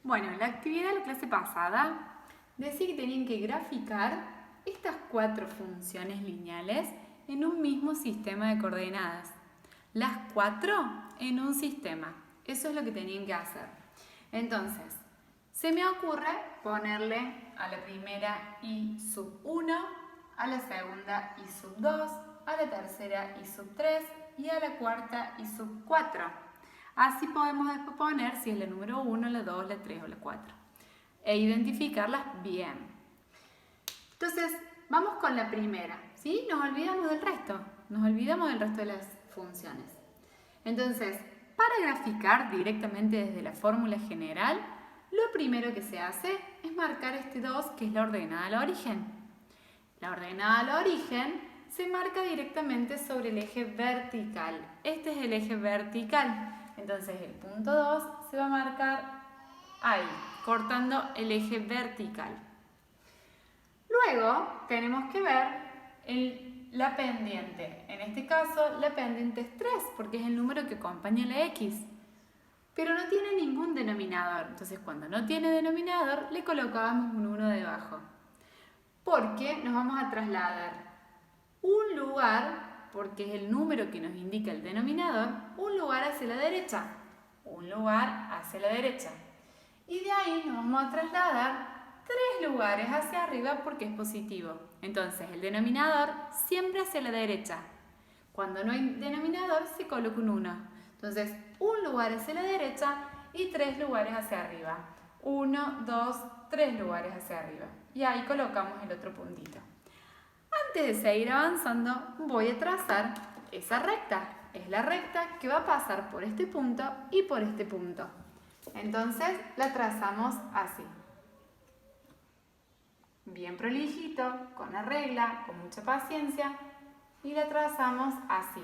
Bueno, la actividad de la clase pasada decía que tenían que graficar estas 4 funciones lineales en un mismo sistema de coordenadas. Las 4 en un sistema. Eso es lo que tenían que hacer. Entonces, se me ocurre ponerle a la primera y sub 1, a la segunda y sub 2, a la tercera y sub 3 y a la cuarta y sub 4. Así podemos después poner si es la número 1, la 2, la 3 o la 4. E identificarlas bien. Entonces, vamos con la primera. ¿Sí? Nos olvidamos del resto. Nos olvidamos del resto de las funciones. Entonces, para graficar directamente desde la fórmula general, lo primero que se hace es marcar este 2, que es la ordenada al origen. La ordenada al origen se marca directamente sobre el eje vertical. Este es el eje vertical. Entonces el punto 2 se va a marcar ahí, cortando el eje vertical. Luego tenemos que ver la pendiente. En este caso la pendiente es 3 porque es el número que acompaña la X. Pero no tiene ningún denominador. Entonces cuando no tiene denominador le colocamos un 1 debajo. Porque nos vamos a trasladar un lugar, porque es el número que nos indica el denominador, un lugar hacia la derecha. Un lugar hacia la derecha. Y de ahí nos vamos a trasladar 3 lugares hacia arriba porque es positivo. Entonces el denominador siempre hacia la derecha. Cuando no hay denominador se coloca un 1. Entonces un lugar hacia la derecha y 3 lugares hacia arriba. 1, 2, 3 lugares hacia arriba. Y ahí colocamos el otro puntito. Antes de seguir avanzando, voy a trazar esa recta. Es la recta que va a pasar por este punto y por este punto. Entonces la trazamos así. Bien prolijito, con la regla, con mucha paciencia. Y la trazamos así.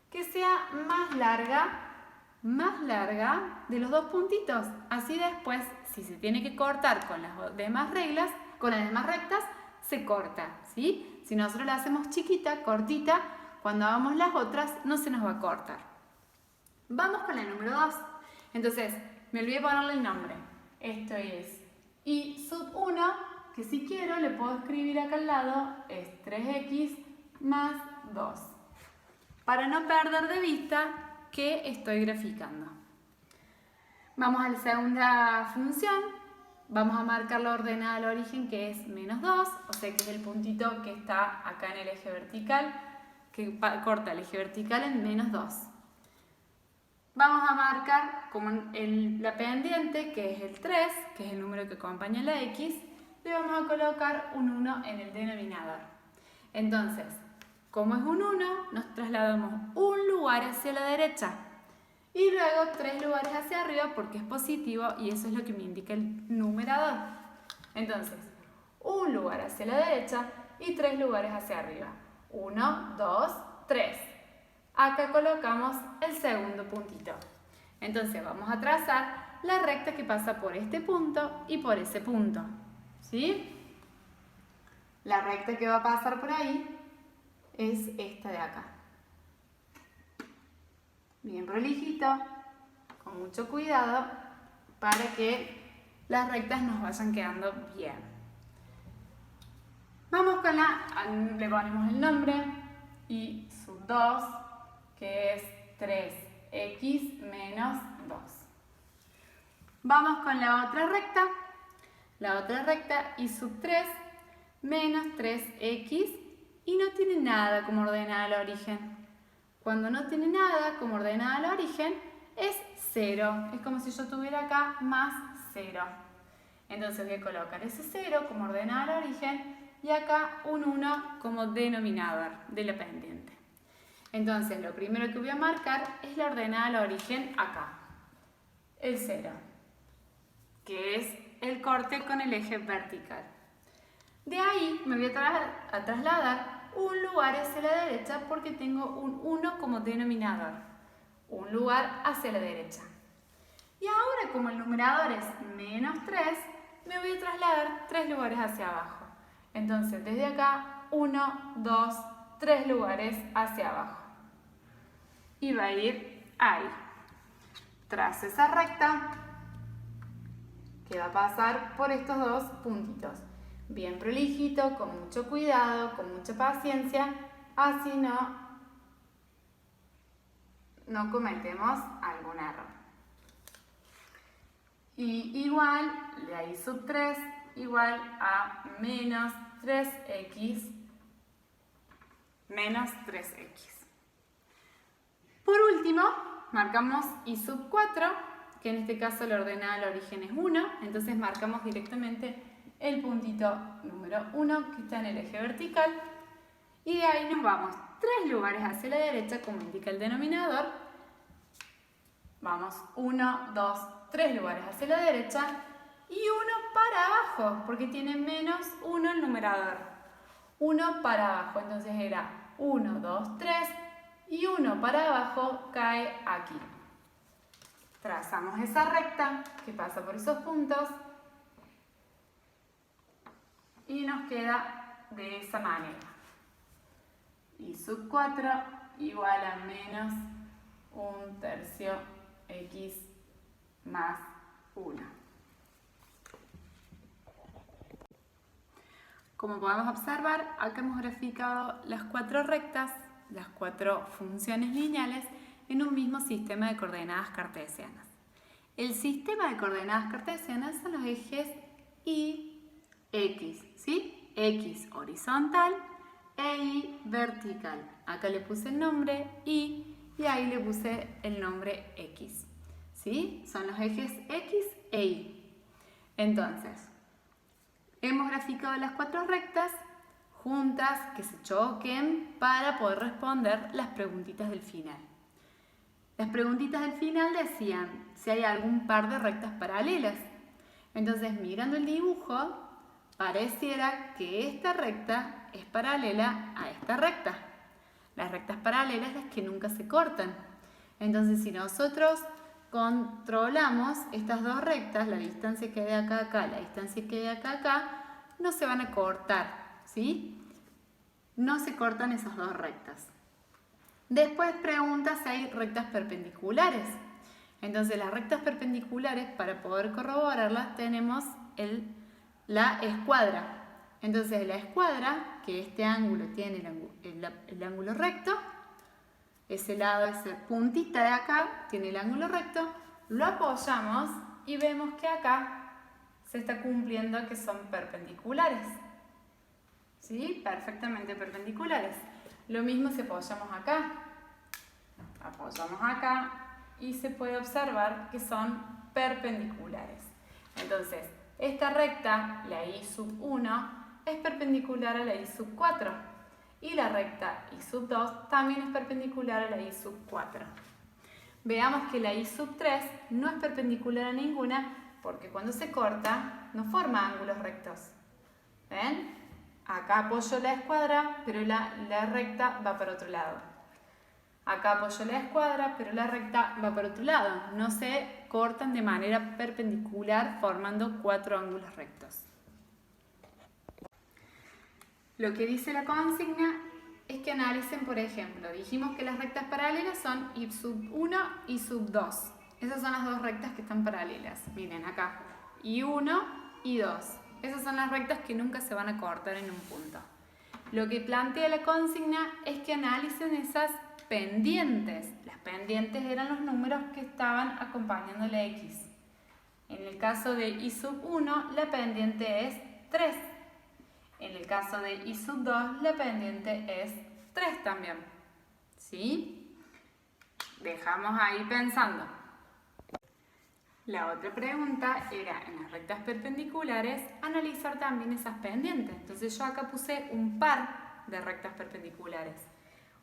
Que sea más larga de los 2 puntitos. Así después, si se tiene que cortar con las demás reglas, con las demás rectas, se corta, ¿sí? Si nosotros la hacemos chiquita, cortita, cuando hagamos las otras no se nos va a cortar. Vamos con la número 2. Entonces, me olvidé ponerle el nombre. Esto es y sub 1, que si quiero le puedo escribir acá al lado, es 3x más 2. Para no perder de vista que estoy graficando. Vamos a la segunda función. Vamos a marcar la ordenada al origen, que es menos 2, o sea que es el puntito que está acá en el eje vertical, que corta el eje vertical en menos 2. Vamos a marcar como la pendiente, que es el 3, que es el número que acompaña la X, le vamos a colocar un 1 en el denominador. Entonces, como es un 1, nos trasladamos un lugar hacia la derecha. Y luego 3 lugares hacia arriba porque es positivo y eso es lo que me indica el numerador. Entonces, un lugar hacia la derecha y 3 lugares hacia arriba. 1, 2, 3. Acá colocamos el segundo puntito. Entonces vamos a trazar la recta que pasa por este punto y por ese punto. ¿Sí? La recta que va a pasar por ahí es esta de acá. Bien prolijito, con mucho cuidado para que las rectas nos vayan quedando bien. Vamos con le ponemos el nombre y sub 2, que es 3x menos 2. Vamos con la otra recta y sub 3 menos 3x y no tiene nada como ordenada al origen. Cuando no tiene nada como ordenada al origen, es 0. Es como si yo tuviera acá más 0. Entonces voy a colocar ese 0 como ordenada al origen y acá un 1 como denominador de la pendiente. Entonces lo primero que voy a marcar es la ordenada al origen acá. El 0, que es el corte con el eje vertical. De ahí me voy a trasladar un lugar hacia la derecha porque tengo un 1 como denominador. Un lugar hacia la derecha. Y ahora, como el numerador es menos 3, me voy a trasladar 3 lugares hacia abajo. Entonces, desde acá, 1, 2, 3 lugares hacia abajo. Y va a ir ahí. Trazo esa recta. le va a pasar por estos dos puntitos. Bien prolijito, con mucho cuidado, con mucha paciencia, así no cometemos algún error. Y igual, la i sub 3 igual a menos 3x menos 3x. Por último, marcamos i sub 4, que en este caso la ordenada del origen es 1, entonces marcamos directamente el puntito número 1 que está en el eje vertical y de ahí nos vamos 3 lugares hacia la derecha como indica el denominador. Vamos 1, 2, 3 lugares hacia la derecha y 1 para abajo porque tiene menos 1 el numerador. 1 para abajo, entonces era 1, 2, 3 y 1 para abajo cae aquí. Trazamos esa recta que pasa por esos puntos y nos queda de esa manera. I sub 4 igual a menos 1/3 x más 1. Como podemos observar, acá hemos graficado las 4 rectas, las 4 funciones lineales en un mismo sistema de coordenadas cartesianas. El sistema de coordenadas cartesianas son los ejes y x, ¿sí? X horizontal e y vertical. Acá le puse el nombre y ahí le puse el nombre x, ¿sí? Son los ejes x e y. Entonces, hemos graficado las 4 rectas juntas que se choquen para poder responder las preguntitas del final. Las preguntitas del final decían si hay algún par de rectas paralelas. Entonces, mirando el dibujo, pareciera que esta recta es paralela a esta recta. Las rectas paralelas las que nunca se cortan. Entonces, si nosotros controlamos estas dos rectas, la distancia que hay de acá a acá, la distancia que hay de acá a acá, no se van a cortar, ¿sí? No se cortan esas dos rectas. Después pregunta si hay rectas perpendiculares. Entonces, las rectas perpendiculares, para poder corroborarlas, tenemos la escuadra. Entonces, la escuadra, que este ángulo tiene el ángulo recto, ese lado, esa puntita de acá, tiene el ángulo recto, lo apoyamos y vemos que acá se está cumpliendo que son perpendiculares. ¿Sí? Perfectamente perpendiculares. Lo mismo si apoyamos acá. Apoyamos acá y se puede observar que son perpendiculares. Entonces, esta recta, la i sub 1, es perpendicular a la i sub 4. Y la recta i sub 2 también es perpendicular a la i sub 4. Veamos que la i sub 3 no es perpendicular a ninguna porque cuando se corta no forma ángulos rectos. ¿Ven? Acá apoyo la escuadra, pero la recta va para otro lado. Acá apoyo la escuadra, pero la recta va para otro lado. No se cortan de manera perpendicular formando 4 ángulos rectos. Lo que dice la consigna es que analicen, por ejemplo, dijimos que las rectas paralelas son i sub 1 y sub 2. Esas son las dos rectas que están paralelas. Miren acá, i1 y 2. Esas son las rectas que nunca se van a cortar en un punto. Lo que plantea la consigna es que analicen esas pendientes. Las pendientes eran los números que estaban acompañando la x. En el caso de i sub 1, la pendiente es 3. En el caso de i sub 2, la pendiente es 3 también. ¿Sí? Dejamos ahí pensando. La otra pregunta era, en las rectas perpendiculares, analizar también esas pendientes. Entonces yo acá puse un par de rectas perpendiculares.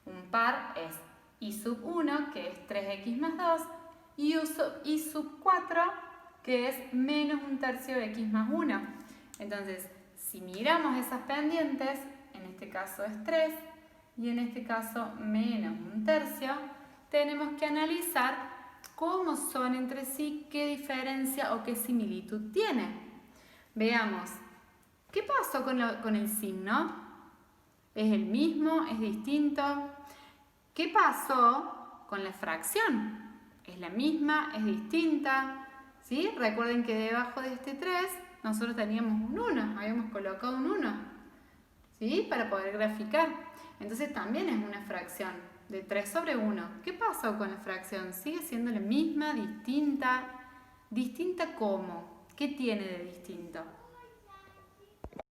Un par es i sub 1, que es 3x más 2, y i sub 4, que es menos 1/3 x más 1. Entonces, si miramos esas pendientes, en este caso es 3, y en este caso menos 1/3, tenemos que analizar cómo son entre sí, qué diferencia o qué similitud tienen. Veamos, ¿qué pasó con el signo? ¿Es el mismo? ¿Es distinto? ¿Qué pasó con la fracción? ¿Es la misma? ¿Es distinta? ¿sí? Recuerden que debajo de este 3 nosotros teníamos un 1, habíamos colocado un 1, ¿sí? Para poder graficar. Entonces también es una fracción de 3 sobre 1. ¿Qué pasó con la fracción? ¿Sigue siendo la misma, distinta? ¿Distinta cómo? ¿Qué tiene de distinto?